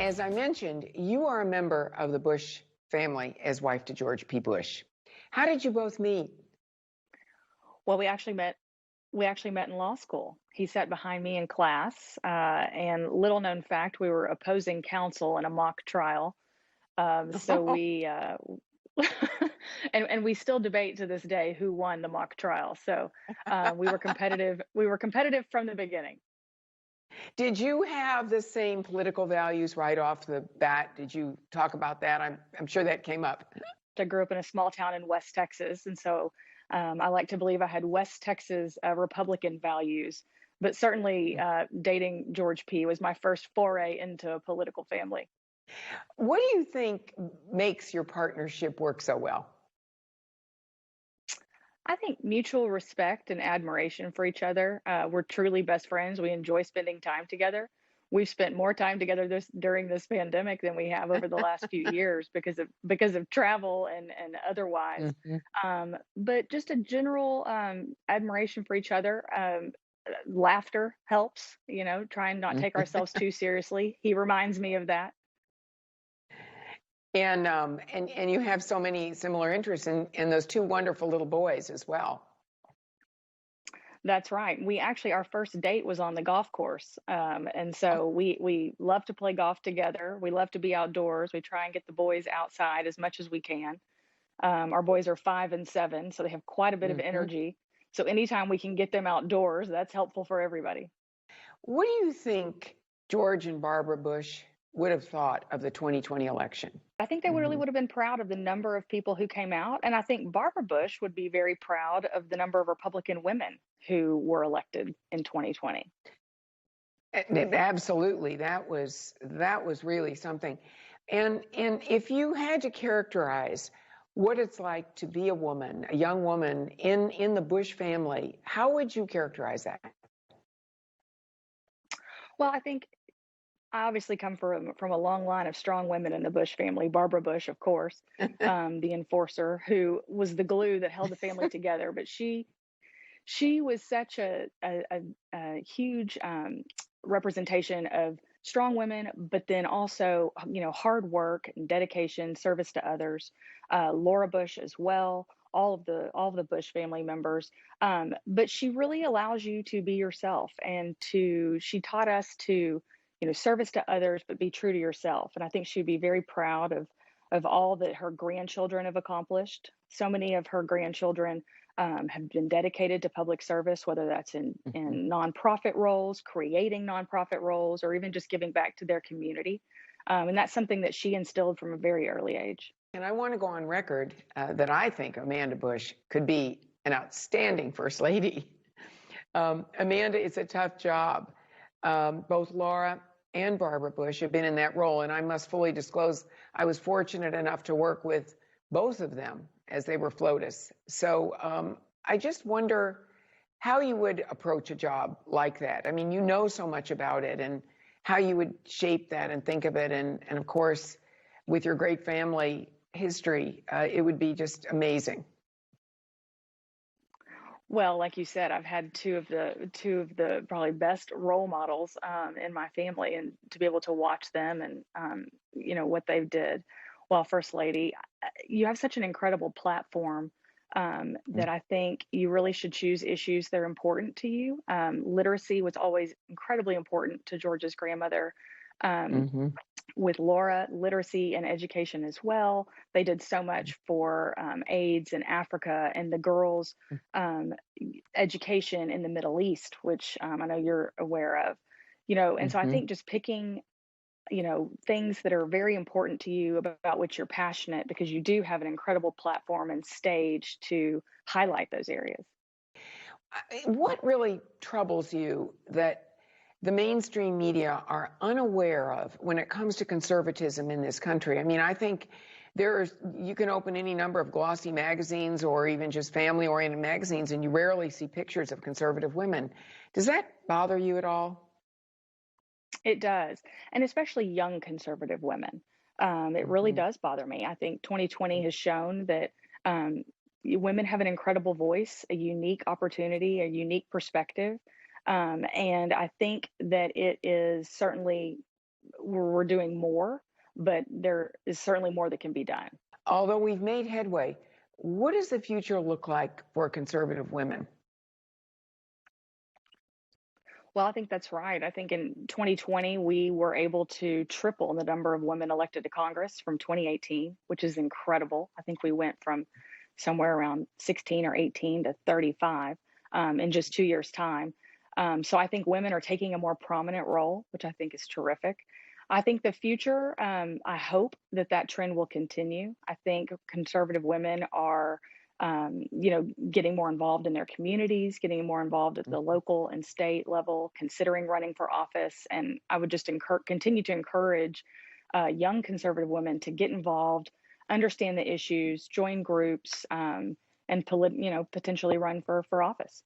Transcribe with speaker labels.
Speaker 1: as I mentioned, you are a member of the Bush family as wife to George P. Bush. How did you both meet?
Speaker 2: Well, we actually met in law school. He sat behind me in class, and little known fact, we were opposing counsel in a mock trial. So we and we still debate to this day who won the mock trial. So we were competitive. We were competitive from the beginning.
Speaker 1: Did you have the same political values right off the bat? Did you talk about that? I'm sure that came up.
Speaker 2: I grew up in a small town in West Texas, and so I like to believe I had West Texas Republican values. But certainly, dating George P. was my first foray into a political family.
Speaker 1: What do you think makes your partnership work so well?
Speaker 2: I think mutual respect and admiration for each other. We're truly best friends. We enjoy spending time together. We've spent more time together during this pandemic than we have over the last few years because of travel and otherwise.
Speaker 1: Mhm.
Speaker 2: But just a general admiration for each other. Laughter helps. Trying not take
Speaker 1: Mhm.
Speaker 2: ourselves too seriously. He reminds me of that.
Speaker 1: And you have so many similar interests in those two wonderful little boys as well.
Speaker 2: That's right. We actually our first date was on the golf course, and so we love to play golf together. We love to be outdoors. We try and get the boys outside as much as we can. Our boys are 5 and 7, so they have quite a bit of
Speaker 1: Mhm.
Speaker 2: energy. So anytime we can get them outdoors, that's helpful for everybody.
Speaker 1: What do you think George and Barbara Bush would have thought of the 2020 election?
Speaker 2: I think they really
Speaker 1: Mhm.
Speaker 2: would have been proud of the number of people who came out, and I think Barbara Bush would be very proud of the number of Republican women who were elected in 2020.
Speaker 1: Absolutely, that was really something. And if you had to characterize what it's like to be a woman, a young woman in the Bush family, how would you characterize that?
Speaker 2: Well, I think I obviously come from a long line of strong women in the Bush family. Barbara Bush, of course, the enforcer who was the glue that held the family together. But she was such a huge representation of strong women, but then also hard work and dedication, service to others. Laura Bush as well. All of the Bush family members, but she really allows you to be yourself, and to she taught us to service to others, but be true to yourself. And I think she'd be very proud of all that her grandchildren have accomplished. So many of her grandchildren have been dedicated to public service, whether that's in nonprofit roles, creating nonprofit roles, or even just giving back to their community. And that's something that she instilled from a very early age.
Speaker 1: And I want to go on record that I think Amanda Bush could be an outstanding first lady. Amanda, it's a tough job. Both Laura and Barbara Bush have been in that role, and I must fully disclose I was fortunate enough to work with both of them as they were FLOTUS. So I just wonder how you would approach a job like that. I mean, you know so much about it, and how you would shape that and think of it. And of course, with your great family history, it would be just amazing.
Speaker 2: Well, like you said, I've had two of the probably best role models in my family, and to be able to watch them and what they've did. Well, First Lady, you have such an incredible platform, that I think you really should choose issues that are important to you. Literacy was always incredibly important to George's grandmother. Um,
Speaker 1: Hmm.
Speaker 2: with Laura, literacy and education as well. They did so much for AIDS in Africa, and the girls' um, education in the Middle East, which I know you're aware of. And so I
Speaker 1: Hmm.
Speaker 2: think just picking, things that are very important to you, about which you're passionate, because you do have an incredible platform and stage to highlight those areas.
Speaker 1: What really troubles you that the mainstream media are unaware of when it comes to conservatism in this country? I mean, I think you can open any number of glossy magazines or even just family oriented magazines, and you rarely see pictures of conservative women. Does that bother you at all?
Speaker 2: It does, and especially young conservative women. It really
Speaker 1: Hmm.
Speaker 2: does bother me. I think 2020 has shown that um, women have an incredible voice, a unique opportunity, a unique perspective, and I think that it is certainly we're doing more, but there is certainly more that can be done.
Speaker 1: Although we've made headway, what does the future look like for conservative women?
Speaker 2: Well, I think that's right. I think in 2020, we were able to triple the number of women elected to Congress from 2018, which is incredible. I think we went from somewhere around 16 or 18 to 35 in just 2 years' time. So I think women are taking a more prominent role, which I think is terrific. I think the future, I hope that that trend will continue. I think conservative women are getting more involved in their communities, getting more involved at the local and state level, considering running for office. And I would just continue to encourage young conservative women to get involved, understand the issues, join groups, and potentially run for office.